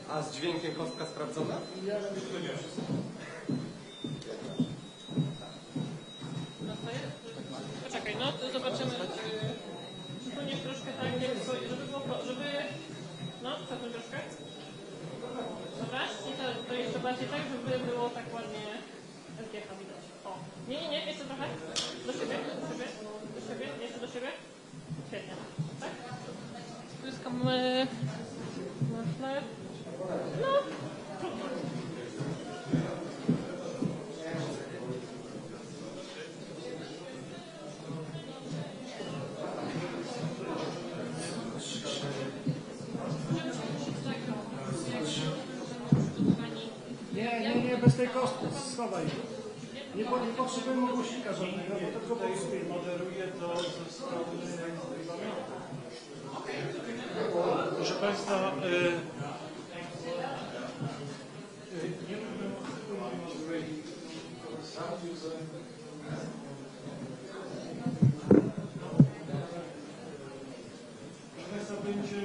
A z dźwiękiem kostka sprawdzona? Poczekaj, no to zobaczymy. Zupełnie troszkę tak, żeby było, żeby... No, co tu troszkę? Dobra, i to jeszcze bardziej tak, żeby było tak ładnie SGH widać. O, nie, jeszcze trochę. Do siebie, jeszcze do siebie. Świetnie. Tak? Zyskamy... No. Nie, bez tej kostki, schowaj. Nie potrzebujemy głośnika żadnego, bo tylko moderuje to ze strony... Proszę Państwa, będzie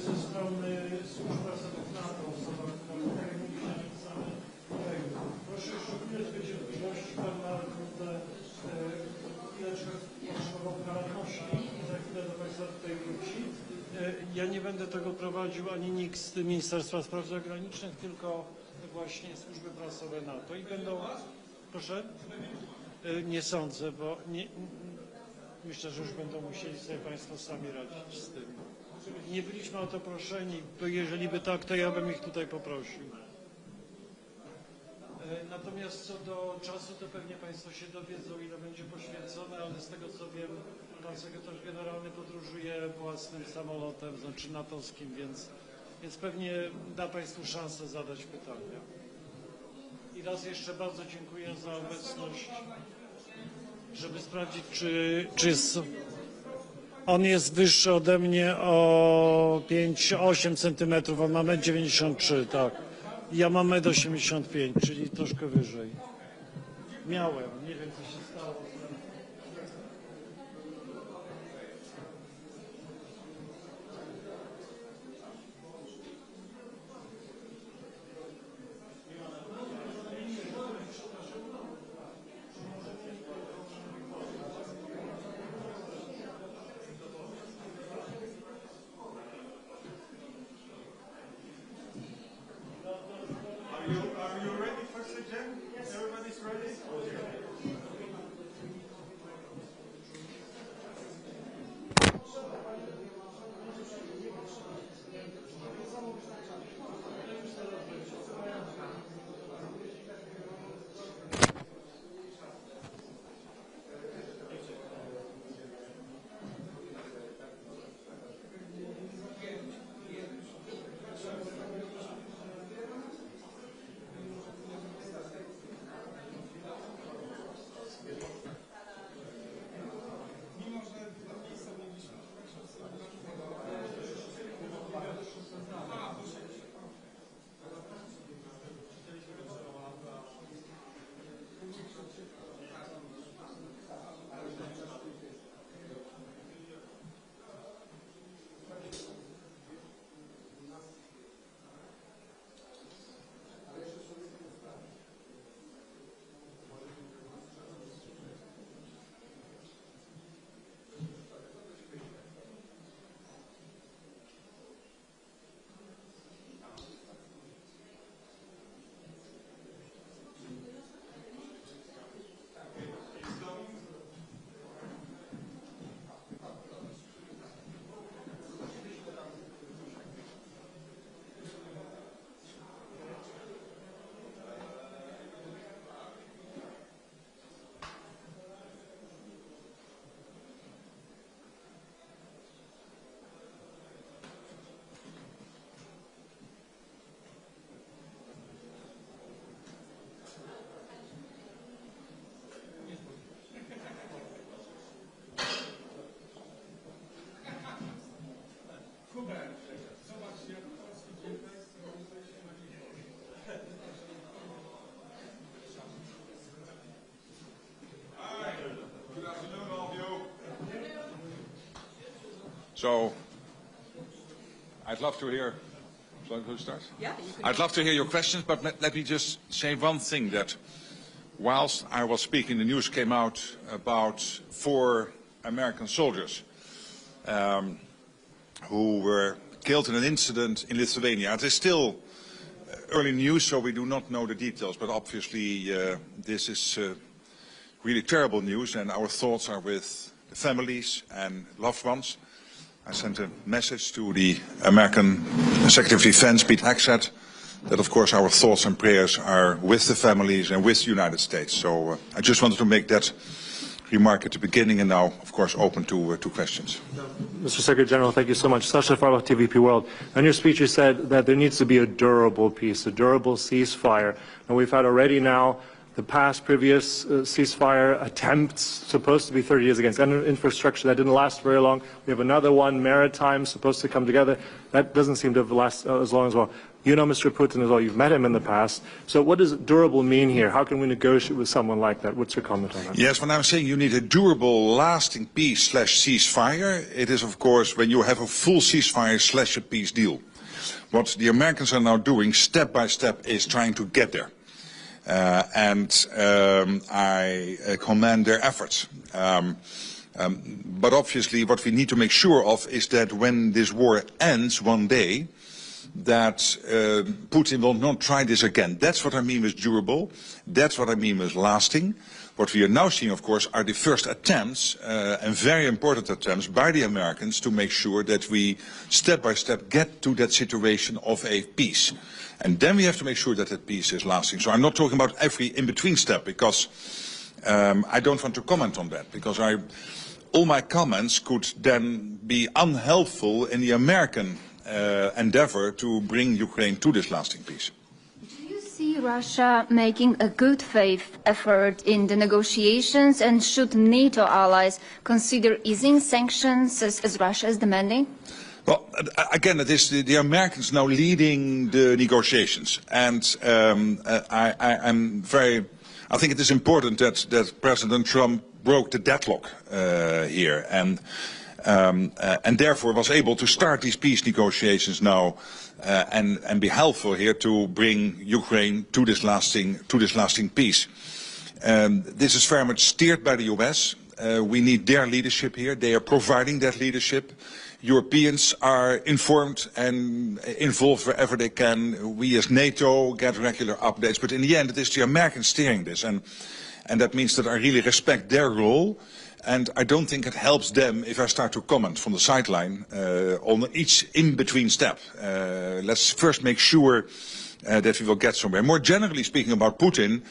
ze strony służb rasowych NATO, proszę szczególnie zwrócić cierpliwości, pan Mark Rютте, ile potrzebował karalności i za chwilę do Państwa tutaj wróci. Ja nie będę tego prowadził ani nikt z Ministerstwa Spraw Zagranicznych, tylko właśnie służby prasowe NATO. I będą, proszę? Nie sądzę, bo myślę, że już będą musieli sobie Państwo sami radzić z tym. Nie byliśmy o to proszeni, bo jeżeli by tak, to ja bym ich tutaj poprosił. Natomiast co do czasu, to pewnie Państwo się dowiedzą, ile będzie poświęcone, ale z tego co wiem, Pan Sekretarz Generalny podróżuje własnym samolotem, znaczy natowskim, więc pewnie da Państwu szansę zadać pytania. I raz jeszcze bardzo dziękuję za obecność, żeby sprawdzić, czy jest... On jest wyższy ode mnie o 8 cm, on ma 1,93 m, tak. Ja mam 1,85 m, czyli troszkę wyżej. Miałem, nie wiem co się stało. So I'd love to hear Shall I start? Yeah. I'd love to hear your questions, but let me just say one thing, that whilst I was speaking, the news came out about 4 American soldiers who were killed in an incident in Lithuania. It is still early news, so we do not know the details, but obviously this is really terrible news, and our thoughts are with the families and loved ones. I sent a message to the American Secretary of Defense, Pete Hegseth, that of course our thoughts and prayers are with the families and with the United States. So I just wanted to make that remark at the beginning, and now of course open to questions. Mr. Secretary General, thank you so much. Sasha Farlow, TVP World. In your speech you said that there needs to be a durable peace, a durable ceasefire. And we've had already now the past previous ceasefire attempts, supposed to be 30 years against infrastructure, that didn't last very long. We have another one, maritime, supposed to come together. That doesn't seem to have lasted as long as well. You know Mr. Putin as well. You've met him in the past. So what does durable mean here? How can we negotiate with someone like that? What's your comment on that? Yes, when I'm saying you need a durable, lasting peace / ceasefire, it is of course when you have a full ceasefire / a peace deal. What the Americans are now doing, step by step, is trying to get there. I commend their efforts. But obviously what we need to make sure of is that when this war ends one day, that Putin will not try this again. That's what I mean with durable. That's what I mean with lasting. What we are now seeing, of course, are the first attempts, and very important attempts, by the Americans to make sure that we, step by step, get to that situation of a peace. And then we have to make sure that that peace is lasting. So I'm not talking about every in-between step, because I don't want to comment on that, because all my comments could then be unhelpful in the American endeavor to bring Ukraine to this lasting peace. Do you see Russia making a good faith effort in the negotiations, and should NATO allies consider easing sanctions as Russia is demanding? Well, again, it is the Americans now leading the negotiations, and I think it is important that President Trump broke the deadlock here, and therefore was able to start these peace negotiations now, and be helpful here to bring Ukraine to this lasting peace. This is very much steered by the US. We need their leadership here. They are providing that leadership. Europeans are informed and involved wherever they can. We as NATO get regular updates, but in the end it is the Americans steering this, and that means that I really respect their role, and I don't think it helps them if I start to comment from the sideline on each in-between step. Let's first make sure that we will get somewhere. More generally speaking about Putin,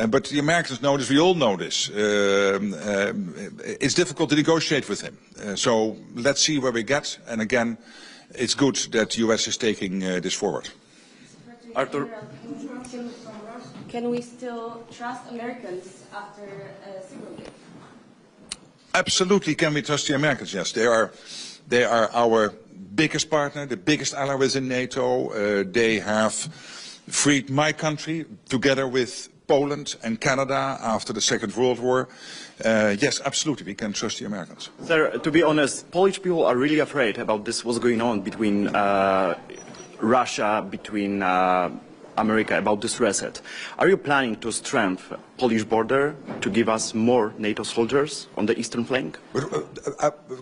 but the Americans know this, we all know this. It's difficult to negotiate with him. So let's see where we get. And again, it's good that the US is taking this forward. Arthur. Can we still trust Americans after Syria? Absolutely, can we trust the Americans? Yes, they are our biggest partner, the biggest ally within NATO. They have freed my country together with Poland and Canada after the Second World War. Yes, absolutely, we can trust the Americans. Sir, to be honest, Polish people are really afraid about this, what's going on between Russia, between America, about this reset. Are you planning to strengthen Polish border to give us more NATO soldiers on the eastern flank?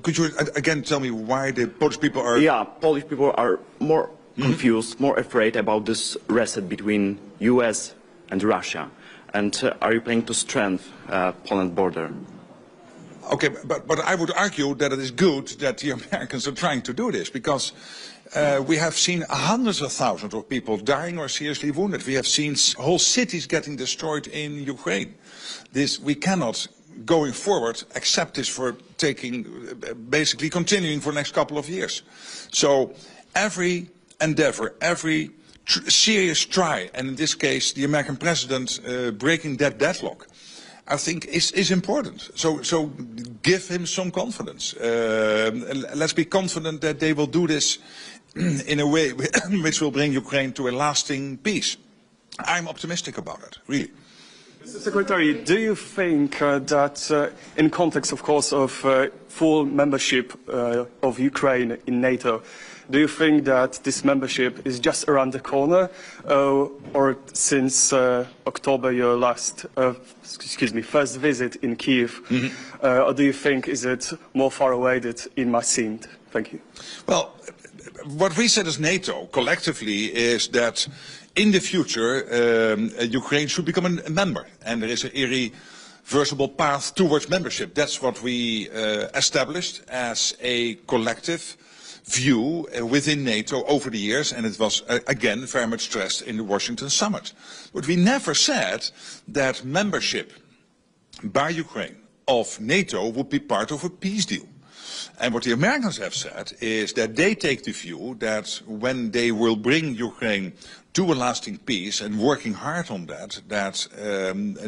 Could you again tell me why the Polish people are... Yeah, Polish people are more confused, more afraid about this reset between US and Russia. And are you planning to strengthen Poland border? Okay, but I would argue that it is good that the Americans are trying to do this, because we have seen hundreds of thousands of people dying or seriously wounded. We have seen whole cities getting destroyed in Ukraine. We cannot, going forward, accept this for basically continuing for the next couple of years. So every endeavor, every serious try, and in this case the American president breaking that deadlock, I think is important. So give him some confidence. Let's be confident that they will do this in a way which will bring Ukraine to a lasting peace. I'm optimistic about it, really. Mr. Secretary, do you think that in context, of course, of full membership of Ukraine in NATO, do you think that this membership is just around the corner, or since October, your first visit in Kiev, or do you think is it more far away than it might seem? Thank you. Well, what we said as NATO collectively is that in the future, Ukraine should become a member, and there is an irreversible path towards membership. That's what we established as a collective view within NATO over the years, and it was again very much stressed in the Washington summit. But we never said that membership by Ukraine of NATO would be part of a peace deal. And what the Americans have said is that they take the view that when they will bring Ukraine to a lasting peace and working hard on that,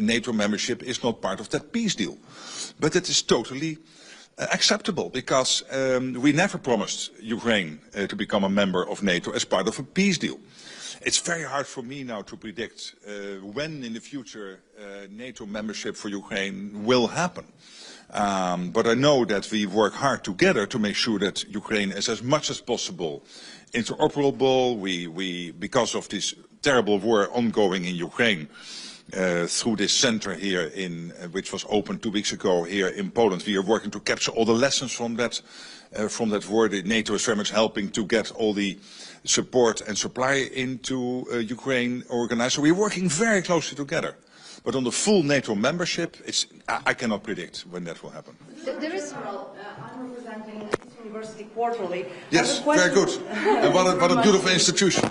NATO membership is not part of that peace deal. But it is totally acceptable because we never promised Ukraine to become a member of NATO as part of a peace deal. It's very hard for me now to predict when in the future NATO membership for Ukraine will happen. But I know that we work hard together to make sure that Ukraine is as much as possible interoperable. Because of this terrible war ongoing in Ukraine, through this center here which was opened 2 weeks ago here in Poland, we are working to capture all the lessons from that war. NATO is very much helping to get all the support and supply into Ukraine organized. So we're working very closely together. But on the full NATO membership, I cannot predict when that will happen. There is I'm representing this university quarterly. Yes, very good. And what a beautiful institution.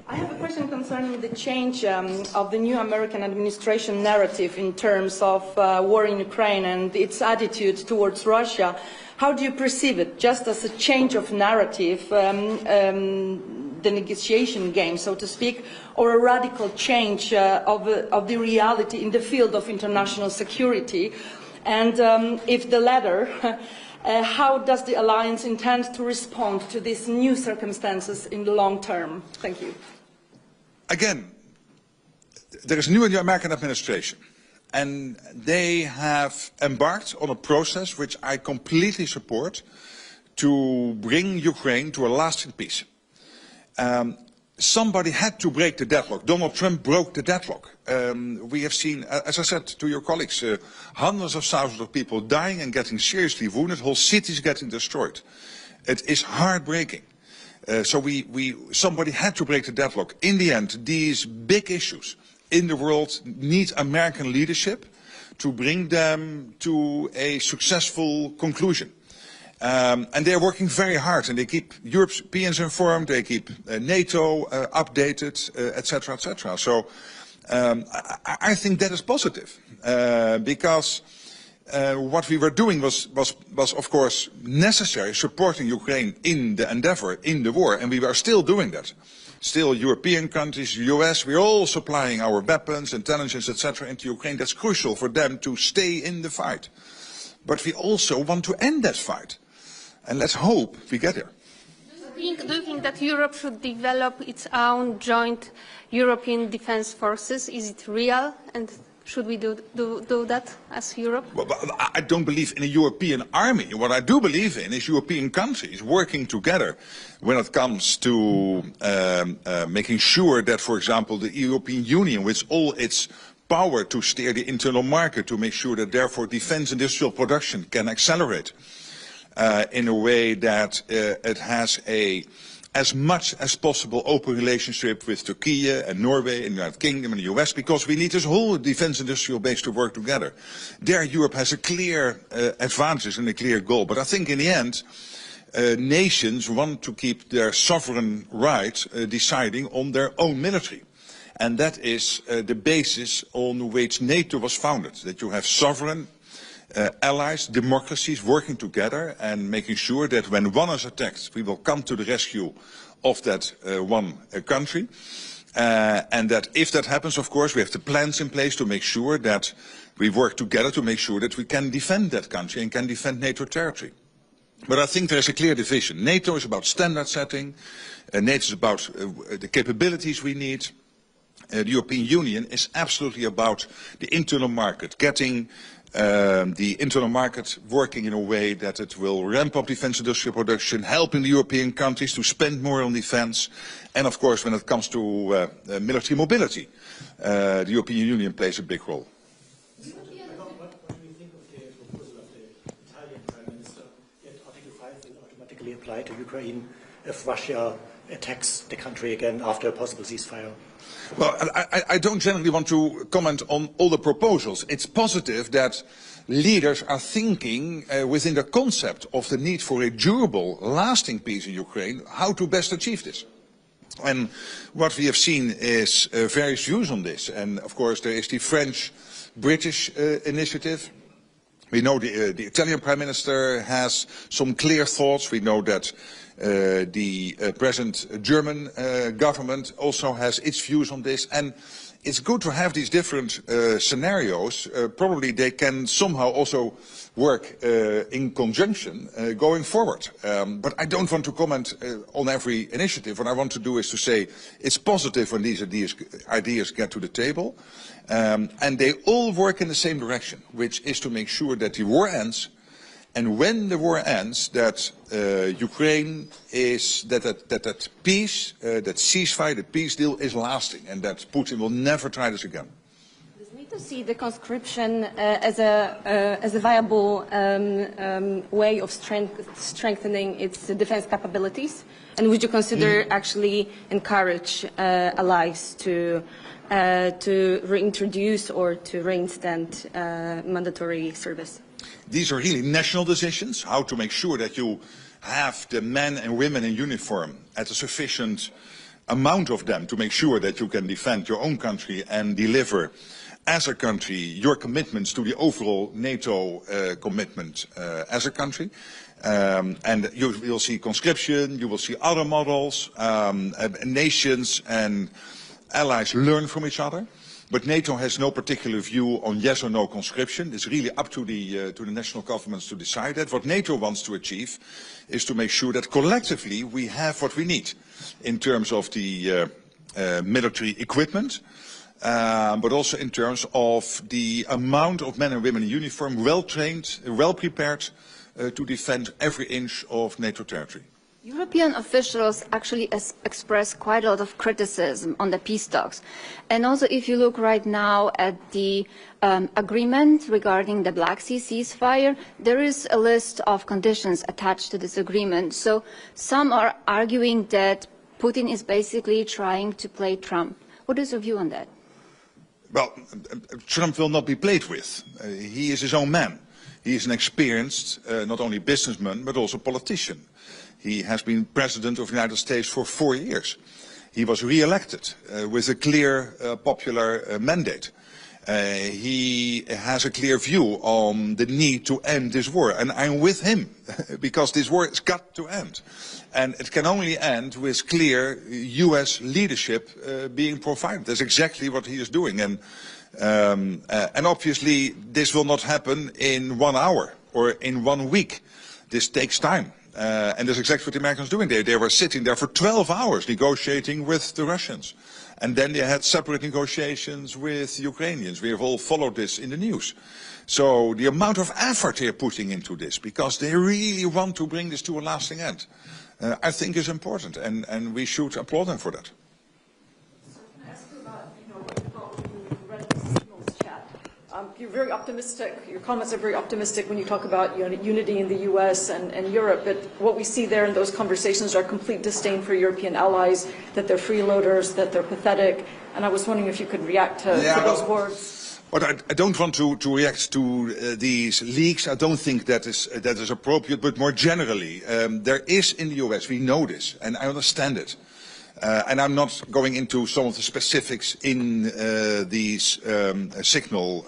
I have a question concerning the change of the new American administration narrative in terms of war in Ukraine and its attitude towards Russia. How do you perceive it? Just as a change of narrative, the negotiation game, so to speak, or a radical change of the reality in the field of international security? And if the latter, how does the alliance intend to respond to these new circumstances in the long term? Thank you. Again, there is a new American administration, and they have embarked on a process which I completely support to bring Ukraine to a lasting peace. Somebody had to break the deadlock. Donald Trump broke the deadlock. We have seen, as I said to your colleagues, hundreds of thousands of people dying and getting seriously wounded, whole cities getting destroyed. It is heartbreaking. So somebody had to break the deadlock. In the end, these big issues in the world need American leadership to bring them to a successful conclusion. And they are working very hard, and they keep Europeans informed, they keep NATO updated, etc., etc. So I think that is positive, because what we were doing was of course necessary, supporting Ukraine in the endeavor, in the war, and we are still doing that. Still, European countries, the US, we're all supplying our weapons, intelligence, etc. into Ukraine. That's crucial for them to stay in the fight. But we also want to end that fight. And let's hope we get there. Do you think that Europe should develop its own joint European defense forces? Is it real? And should we do that as Europe? Well, I don't believe in a European army. What I do believe in is European countries working together when it comes to making sure that, for example, the European Union, with all its power to steer the internal market, to make sure that therefore defense industrial production can accelerate in a way that it has as much as possible open relationship with Turkey and Norway and the United Kingdom and the US, because we need this whole defense industrial base to work together. There Europe has a clear advantage and a clear goal. But I think in the end, nations want to keep their sovereign right deciding on their own military. And that is the basis on which NATO was founded, that you have sovereign allies, democracies working together and making sure that when one is attacked, we will come to the rescue of that one country. And that if that happens, of course, we have the plans in place to make sure that we work together to make sure that we can defend that country and can defend NATO territory. But I think there is a clear division. NATO is about standard setting. NATO is about the capabilities we need. The European Union is absolutely about the internal market, getting the internal market working in a way that it will ramp up defense industrial production, helping the European countries to spend more on defense, and of course when it comes to military mobility, the European Union plays a big role. What do you think of the proposal of the Italian Prime Minister that Article 5 will automatically apply to Ukraine if Russia attacks the country again after a possible ceasefire? Well, I don't generally want to comment on all the proposals. It's positive that leaders are thinking within the concept of the need for a durable, lasting peace in Ukraine, how to best achieve this. And what we have seen is various views on this. And of course there is the French-British initiative. We know the Italian Prime Minister has some clear thoughts. We know that the present German government also has its views on this. And it's good to have these different scenarios. Probably they can somehow also work in conjunction going forward. But I don't want to comment on every initiative. What I want to do is to say it's positive when these ideas get to the table. And they all work in the same direction, which is to make sure that the war ends. And when the war ends, that Ukraine is, that peace, that ceasefire, the peace deal is lasting, and that Putin will never try this again. Does NATO see the conscription as a viable way of strengthening its defense capabilities? And would you consider actually encourage allies to reintroduce or to reinstate mandatory service? These are really national decisions, how to make sure that you have the men and women in uniform at a sufficient amount of them to make sure that you can defend your own country and deliver as a country your commitments to the overall NATO commitment as a country. And you will see conscription, you will see other models, nations and allies learn from each other. But NATO has no particular view on yes or no conscription. It's really up to the national governments to decide that. What NATO wants to achieve is to make sure that collectively we have what we need in terms of the military equipment, but also in terms of the amount of men and women in uniform, well trained, well prepared to defend every inch of NATO territory. European officials actually express quite a lot of criticism on the peace talks. And also if you look right now at the agreement regarding the Black Sea ceasefire, there is a list of conditions attached to this agreement. So some are arguing that Putin is basically trying to play Trump. What is your view on that? Well, Trump will not be played with. He is his own man. He is an experienced, not only businessman, but also politician. He has been President of the United States for 4 years. He was re-elected with a clear popular mandate. He has a clear view on the need to end this war. And I'm with him, because this war has got to end. And it can only end with clear US leadership being provided. That's exactly what he is doing. And obviously this will not happen in 1 hour or in 1 week. This takes time. And that's exactly what the Americans are doing. They were sitting there for 12 hours negotiating with the Russians. And then they had separate negotiations with the Ukrainians. We have all followed this in the news. So the amount of effort they're putting into this, because they really want to bring this to a lasting end, I think is important. And we should applaud them for that. You're very optimistic. Your comments are very optimistic when you talk about unity in the U.S. and Europe. But what we see there in those conversations are complete disdain for European allies, that they're freeloaders, that they're pathetic. And I was wondering if you could react to those words. But I don't want to react to these leaks. I don't think that is appropriate. But more generally, there is in the U.S., we know this, and I understand it. And I'm not going into some of the specifics in these signal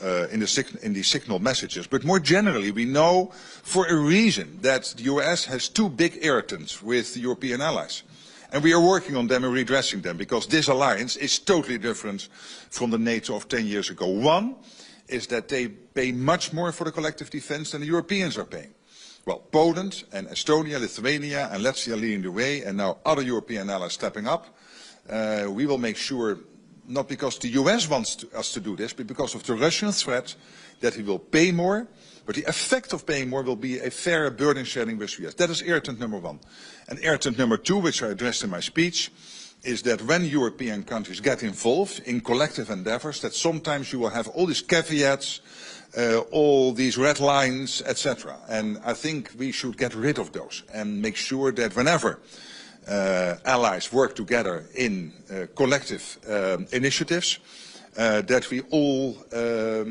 messages, but more generally, we know for a reason that the US has 2 big irritants with the European allies. And we are working on them and redressing them, because this alliance is totally different from the NATO of 10 years ago. One is that they pay much more for the collective defense than the Europeans are paying. Well, Poland and Estonia, Lithuania and Latvia leading the way, and now other European allies stepping up. We will make sure not because the US wants us to do this, but because of the Russian threat that we will pay more, but the effect of paying more will be a fairer burden sharing with the US. That is irritant number one. And irritant number two, which I addressed in my speech, is that when European countries get involved in collective endeavors, that sometimes you will have all these caveats, all these red lines, etc. And I think we should get rid of those and make sure that whenever allies work together in collective initiatives, that we all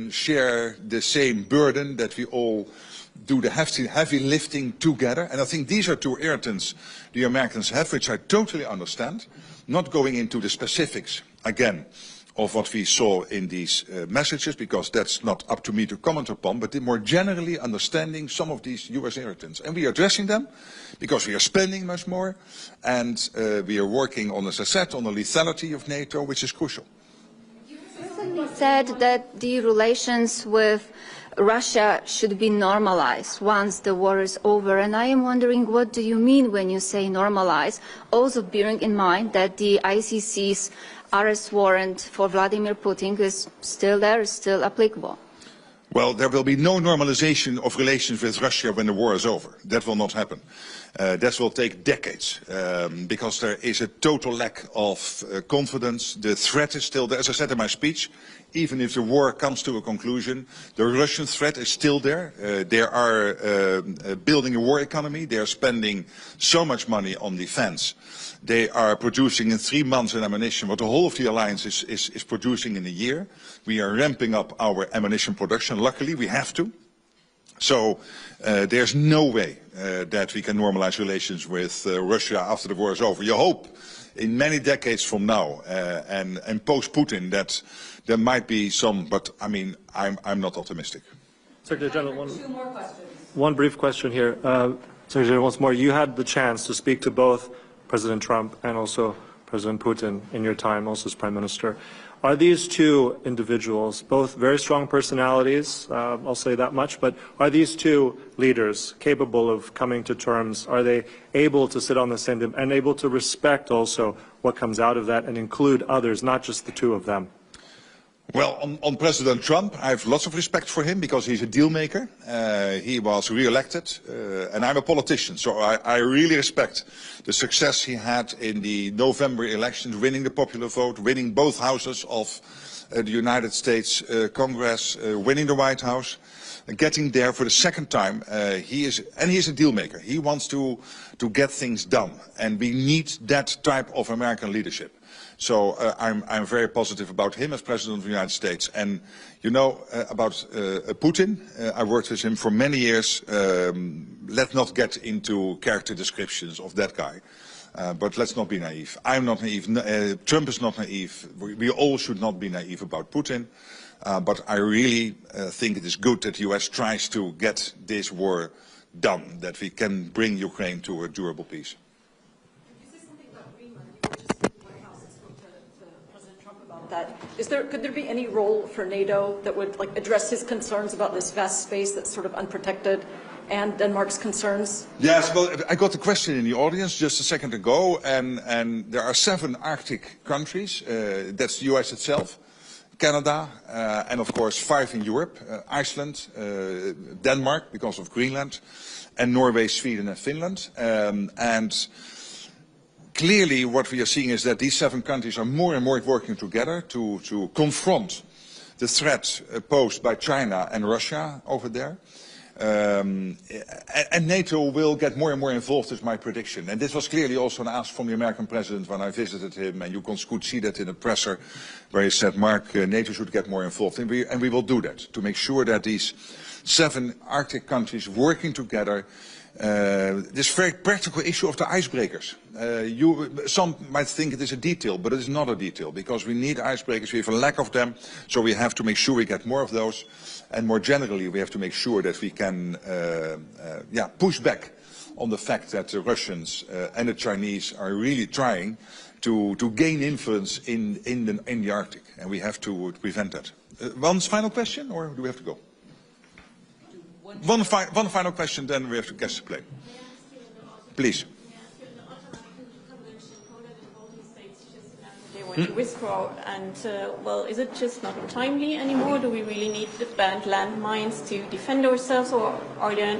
share the same burden, that we all do the heavy lifting together. And I think these are two irritants the Americans have, which I totally understand. Not going into the specifics, again, of what we saw in these messages, because that's not up to me to comment upon, but more generally understanding some of these US irritants. And we are addressing them because we are spending much more, and we are working on, as I said, on the lethality of NATO, which is crucial. You recently said that the relations with Russia should be normalized once the war is over, and I am wondering, what do you mean when you say normalize, also bearing in mind that the ICC's arrest warrant for Vladimir Putin is still there, is still applicable? Well, there will be no normalization of relations with Russia when the war is over. That will not happen. That will take decades, because there is a total lack of confidence. The threat is still there. As I said in my speech, even if the war comes to a conclusion, the Russian threat is still there. They are building a war economy. They are spending so much money on defense. They are producing in 3 months an ammunition what the whole of the alliance is producing in a year. We are ramping up our ammunition production. Luckily, we have to. So there's no way that we can normalize relations with Russia after the war is over. You hope in many decades from now and post-Putin that there might be some, but I mean, I'm not optimistic. Secretary General, one brief question here. Secretary General, once more, you had the chance to speak to both President Trump and also President Putin in your time also as Prime Minister. Are these two individuals, both very strong personalities, I'll say that much, but are these two leaders capable of coming to terms? Are they able to sit on the same and able to respect also what comes out of that and include others, not just the two of them? Well, on President Trump, I have lots of respect for him because he's a deal maker. He was re-elected, and I'm a politician, so I really respect the success he had in the November elections, winning the popular vote, winning both houses of the United States Congress, winning the White House, getting there for the second time. He is a deal maker. He wants to get things done, and we need that type of American leadership. So I'm very positive about him as President of the United States. And you know about Putin, I worked with him for many years. Let's not get into character descriptions of that guy. But let's not be naive. I'm not naive. Trump is not naive. We all should not be naive about Putin. But I really think it is good that the US tries to get this war done, that we can bring Ukraine to a durable peace. That. Could there be any role for NATO that would address his concerns about this vast space that's sort of unprotected and Denmark's concerns? Yes, well, I got the question in the audience just a second ago, and there are 7 Arctic countries. That's the US itself, Canada, and of course 5 in Europe, Iceland, Denmark because of Greenland, and Norway, Sweden and Finland. And clearly, what we are seeing is that these 7 countries are more and more working together to confront the threat posed by China and Russia over there. And NATO will get more and more involved, is my prediction. And this was clearly also an ask from the American president when I visited him, and you could see that in the presser where he said, Mark, NATO should get more involved. And we will do that to make sure that these 7 Arctic countries working together. This very practical issue of the icebreakers. Some might think it is a detail, but it is not a detail because we need icebreakers. We have a lack of them, so we have to make sure we get more of those. And more generally, we have to make sure that we can push back on the fact that the Russians and the Chinese are really trying to gain influence in the Arctic, and we have to prevent that. One final question, or do we have to go? One final question, then we have to catch the plane. Please. going to withdraw. And, well, is it just not timely anymore? Do we really need to ban landmines to defend ourselves, or are there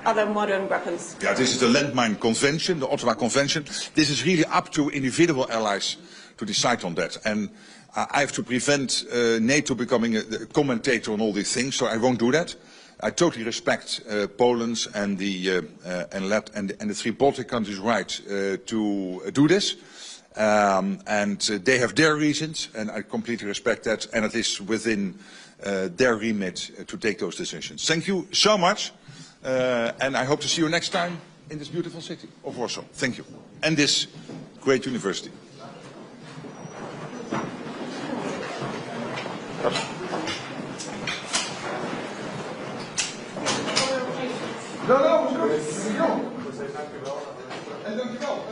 other modern weapons? Yeah, this is the Landmine Convention, the Ottawa Convention. This is really up to individual allies to decide on that. And I have to prevent NATO becoming a commentator on all these things, so I won't do that. I totally respect Poland's and the three Baltic countries' right to do this. And they have their reasons, and I completely respect that, and it is within their remit to take those decisions. Thank you so much, and I hope to see you next time in this beautiful city of Warsaw. Thank you. And this great university. No, no, sure. En dankjewel.